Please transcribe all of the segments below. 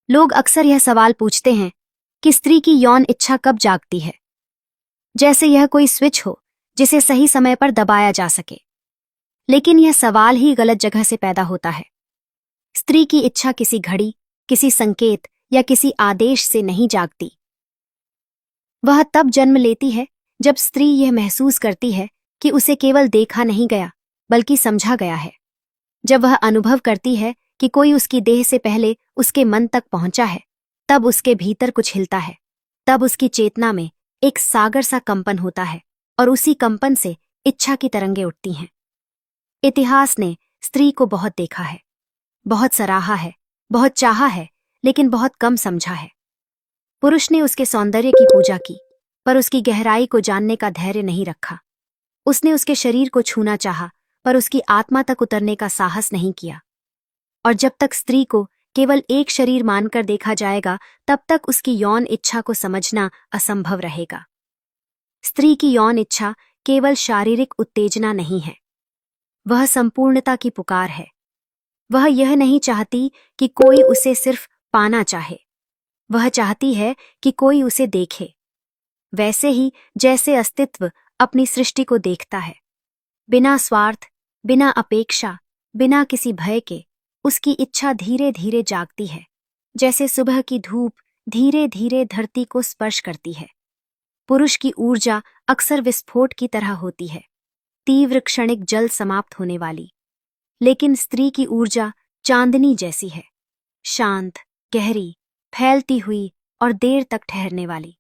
लोग अक्सर यह सवाल पूछते हैं कि स्त्री की यौन इच्छा कब जागती है, जैसे यह कोई स्विच हो जिसे सही समय पर दबाया जा सके। लेकिन यह सवाल ही गलत जगह से पैदा होता है। स्त्री की इच्छा किसी घड़ी, किसी संकेत या किसी आदेश से नहीं जागती। वह तब जन्म लेती है जब स्त्री यह महसूस करती है कि उसे केवल देखा नहीं गया, बल्कि समझा गया है। जब वह अनुभव करती है कि कोई उसकी देह से पहले उसके मन तक पहुंचा है, तब उसके भीतर कुछ हिलता है। तब उसकी चेतना में एक सागर सा कंपन होता है और उसी कंपन से इच्छा की तरंगें उठती हैं। इतिहास ने स्त्री को बहुत देखा है, बहुत सराहा है, बहुत चाहा है, लेकिन बहुत कम समझा है। पुरुष ने उसके सौंदर्य की पूजा की, पर उसकी गहराई को जानने का धैर्य नहीं रखा। उसने उसके शरीर को छूना चाहा, पर उसकी आत्मा तक उतरने का साहस नहीं किया। और जब तक स्त्री को केवल एक शरीर मानकर देखा जाएगा, तब तक उसकी यौन इच्छा को समझना असंभव रहेगा। स्त्री की यौन इच्छा केवल शारीरिक उत्तेजना नहीं है, वह संपूर्णता की पुकार है। वह यह नहीं चाहती कि कोई उसे सिर्फ पाना चाहे, वह चाहती है कि कोई उसे देखे, वैसे ही जैसे अस्तित्व अपनी सृष्टि को देखता है। बिना स्वार्थ, बिना अपेक्षा, बिना किसी भय के उसकी इच्छा धीरे धीरे जागती है, जैसे सुबह की धूप धीरे धीरे धरती को स्पर्श करती है। पुरुष की ऊर्जा अक्सर विस्फोट की तरह होती है, तीव्र क्षणिक जल समाप्त होने वाली। लेकिन स्त्री की ऊर्जा चांदनी जैसी है, शांत, गहरी, फैलती हुई और देर तक ठहरने वाली।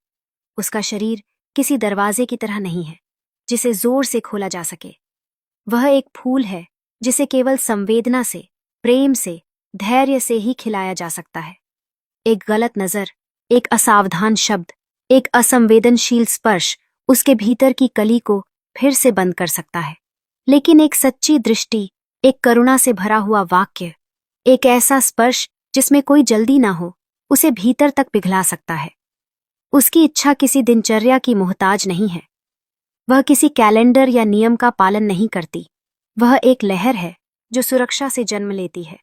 उसका शरीर किसी दरवाजे की तरह नहीं है जिसे जोर से खोला जा सके। वह एक फूल है जिसे केवल संवेदना से, प्रेम से, धैर्य से ही खिलाया जा सकता है। एक गलत नजर, एक असावधान शब्द, एक असंवेदनशील स्पर्श उसके भीतर की कली को फिर से बंद कर सकता है। लेकिन एक सच्ची दृष्टि, एक करुणा से भरा हुआ वाक्य, एक ऐसा स्पर्श जिसमें कोई जल्दी ना हो, उसे भीतर तक पिघला सकता है। उसकी इच्छा किसी दिनचर्या की मोहताज नहीं है। वह किसी कैलेंडर या नियम का पालन नहीं करती। वह एक लहर है जो सुरक्षा से जन्म लेती है,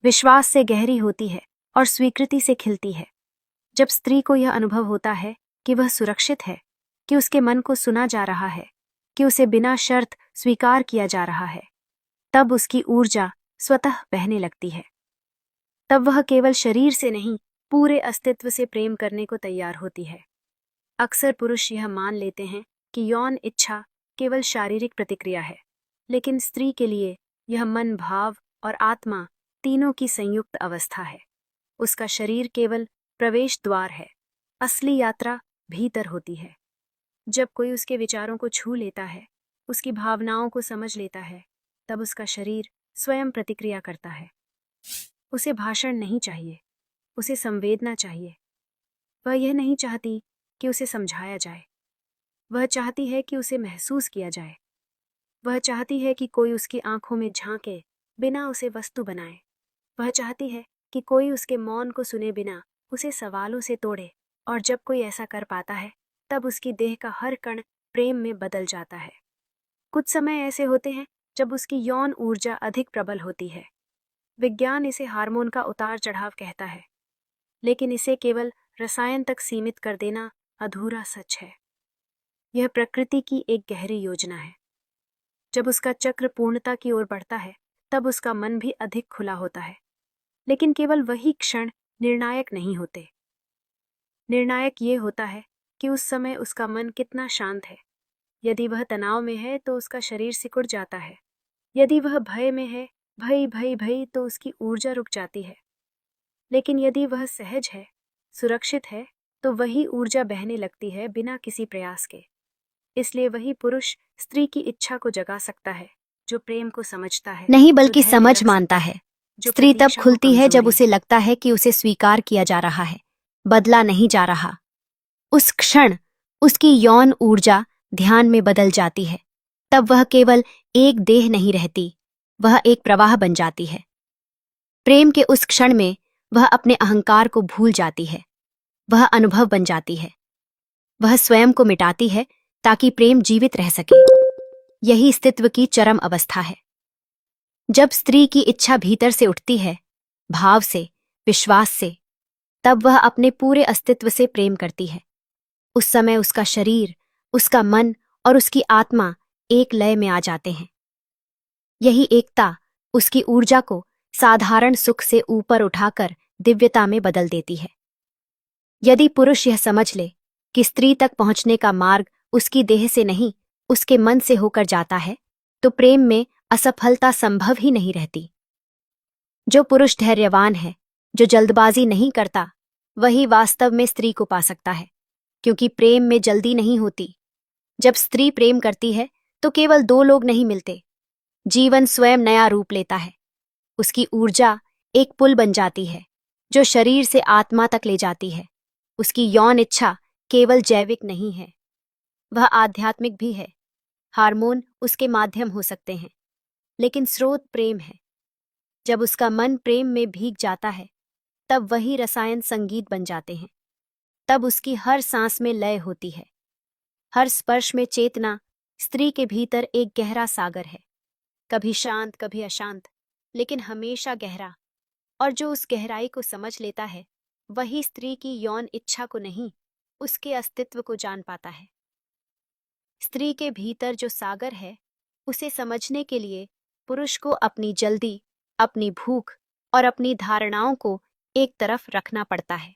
विश्वास से गहरी होती है और स्वीकृति से खिलती है। जब स्त्री को यह अनुभव होता है कि वह सुरक्षित है, कि उसके मन को सुना जा रहा है, कि उसे बिना शर्त स्वीकार किया जा रहा है, तब उसकी ऊर्जा स्वतः बहने लगती है। तब वह केवल शरीर से नहीं, पूरे अस्तित्व से प्रेम करने को तैयार होती है। अक्सर पुरुष यह मान लेते हैं कि यौन इच्छा केवल शारीरिक प्रतिक्रिया है, लेकिन स्त्री के लिए यह मन, भाव और आत्मा तीनों की संयुक्त अवस्था है। उसका शरीर केवल प्रवेश द्वार है, असली यात्रा भीतर होती है। जब कोई उसके विचारों को छू लेता है, उसकी भावनाओं को समझ लेता है, तब उसका शरीर स्वयं प्रतिक्रिया करता है। उसे भाषण नहीं चाहिए, उसे संवेदना चाहिए। वह यह नहीं चाहती कि उसे समझाया जाए, वह चाहती है कि उसे महसूस किया जाए। वह चाहती है कि कोई उसकी आंखों में झांके बिना उसे वस्तु बनाए। वह चाहती है कि कोई उसके मौन को सुने बिना उसे सवालों से तोड़े। और जब कोई ऐसा कर पाता है, तब उसकी देह का हर कण प्रेम में बदल जाता है। कुछ समय ऐसे होते हैं जब उसकी यौन ऊर्जा अधिक प्रबल होती है। विज्ञान इसे हार्मोन का उतार चढ़ाव कहता है, लेकिन इसे केवल रसायन तक सीमित कर देना अधूरा सच है। यह प्रकृति की एक गहरी योजना है। जब उसका चक्र पूर्णता की ओर बढ़ता है, तब उसका मन भी अधिक खुला होता है। लेकिन केवल वही क्षण निर्णायक नहीं होते। निर्णायक ये होता है कि उस समय उसका मन कितना शांत है। यदि वह तनाव में है तो उसका शरीर सिकुड़ जाता है। यदि वह भय में है, भई भई भई, तो उसकी ऊर्जा रुक जाती है। लेकिन यदि वह सहज है, सुरक्षित है, तो वही ऊर्जा बहने लगती है बिना किसी प्रयास के। इसलिए वही पुरुष स्त्री की इच्छा को जगा सकता है जो प्रेम को समझता है, नहीं जो बल्कि धैर्य समझ रख मानता सकता है। जो स्त्री तब प्रतीक्षा को खुलती है जब कमजोरी उसे लगता है कि उसे स्वीकार किया जा रहा है, बदला नहीं जा रहा। उस क्षण उसकी यौन ऊर्जा ध्यान में बदल जाती है। तब वह केवल एक देह नहीं रहती, वह एक प्रवाह बन जाती है। प्रेम के उस क्षण में वह अपने अहंकार को भूल जाती है, वह अनुभव बन जाती है। वह स्वयं को मिटाती है ताकि प्रेम जीवित रह सके। यही अस्तित्व की चरम अवस्था है। जब स्त्री की इच्छा भीतर से उठती है, भाव से, विश्वास से, तब वह अपने पूरे अस्तित्व से प्रेम करती है। उस समय उसका शरीर, उसका मन और उसकी आत्मा एक लय में आ जाते हैं। यही एकता उसकी ऊर्जा को साधारण सुख से ऊपर उठाकर दिव्यता में बदल देती है। यदि पुरुष यह समझ ले कि स्त्री तक पहुंचने का मार्ग उसकी देह से नहीं, उसके मन से होकर जाता है, तो प्रेम में असफलता संभव ही नहीं रहती। जो पुरुष धैर्यवान है, जो जल्दबाजी नहीं करता, वही वास्तव में स्त्री को पा सकता है, क्योंकि प्रेम में जल्दी नहीं होती। जब स्त्री प्रेम करती है तो केवल दो लोग नहीं मिलते, जीवन स्वयं नया रूप लेता है। उसकी ऊर्जा एक पुल बन जाती है जो शरीर से आत्मा तक ले जाती है। उसकी यौन इच्छा केवल जैविक नहीं है, वह आध्यात्मिक भी है। हार्मोन उसके माध्यम हो सकते हैं, लेकिन स्रोत प्रेम है। जब उसका मन प्रेम में भीग जाता है, तब वही रसायन संगीत बन जाते हैं। तब उसकी हर सांस में लय होती है, हर स्पर्श में चेतना। स्त्री के भीतर एक गहरा सागर है, कभी शांत कभी अशांत, लेकिन हमेशा गहरा। और जो उस गहराई को समझ लेता है, वही स्त्री की यौन इच्छा को नहीं, उसके अस्तित्व को जान पाता है। स्त्री के भीतर जो सागर है, उसे समझने के लिए पुरुष को अपनी जल्दी, अपनी भूख और अपनी धारणाओं को एक तरफ रखना पड़ता है।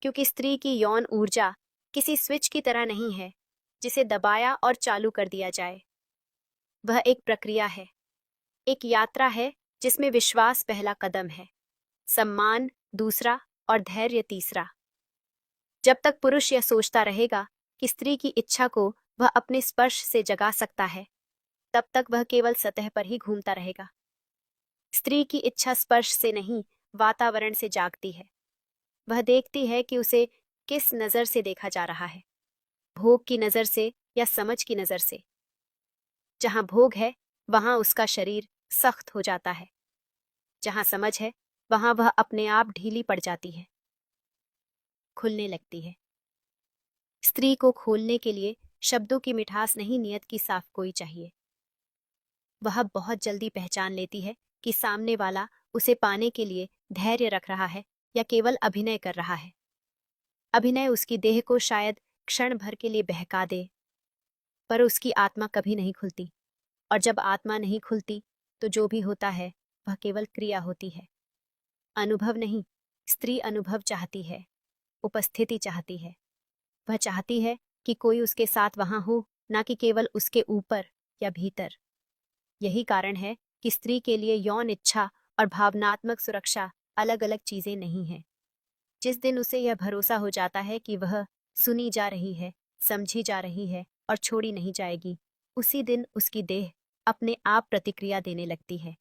क्योंकि स्त्री की यौन ऊर्जा किसी स्विच की तरह नहीं है जिसे दबाया और चालू कर दिया जाए। वह एक प्रक्रिया है, एक यात्रा है जिसमें विश्वास पहला कदम है, सम्मान दूसरा और धैर्य तीसरा। जब तक पुरुष यह सोचता रहेगा कि स्त्री की इच्छा को वह अपने स्पर्श से जगा सकता है, तब तक वह केवल सतह पर ही घूमता रहेगा। स्त्री की इच्छा स्पर्श से नहीं, वातावरण से जागती है। वह देखती है कि उसे किस नज़र से देखा जा रहा है, भोग की नज़र से या समझ की नज़र से। जहाँ भोग है, वहाँ उसका शरीर सख्त हो जाता है। जहाँ समझ है, वहाँ वह अपने आप ढीली पड़ जाती है, खुलने लगती है। स्त्री को खोलने के लिए शब्दों की मिठास नहीं, नियत की साफ कोई चाहिए। वह बहुत जल्दी पहचान लेती है कि सामने वाला उसे पाने के लिए धैर्य रख रहा है या केवल अभिनय कर रहा है। अभिनय उसकी देह को शायद क्षण भर के लिए बहका दे, पर उसकी आत्मा कभी नहीं खुलती। और जब आत्मा नहीं खुलती, तो जो भी होता है वह केवल क्रिया होती है, अनुभव नहीं। स्त्री अनुभव चाहती है, उपस्थिति चाहती है। वह चाहती है कि कोई उसके साथ वहां हो, ना कि केवल उसके ऊपर या भीतर। यही कारण है कि स्त्री के लिए यौन इच्छा और भावनात्मक सुरक्षा अलग अलग चीजें नहीं हैं। जिस दिन उसे यह भरोसा हो जाता है कि वह सुनी जा रही है, समझी जा रही है और छोड़ी नहीं जाएगी, उसी दिन उसकी देह अपने आप प्रतिक्रिया देने लगती है।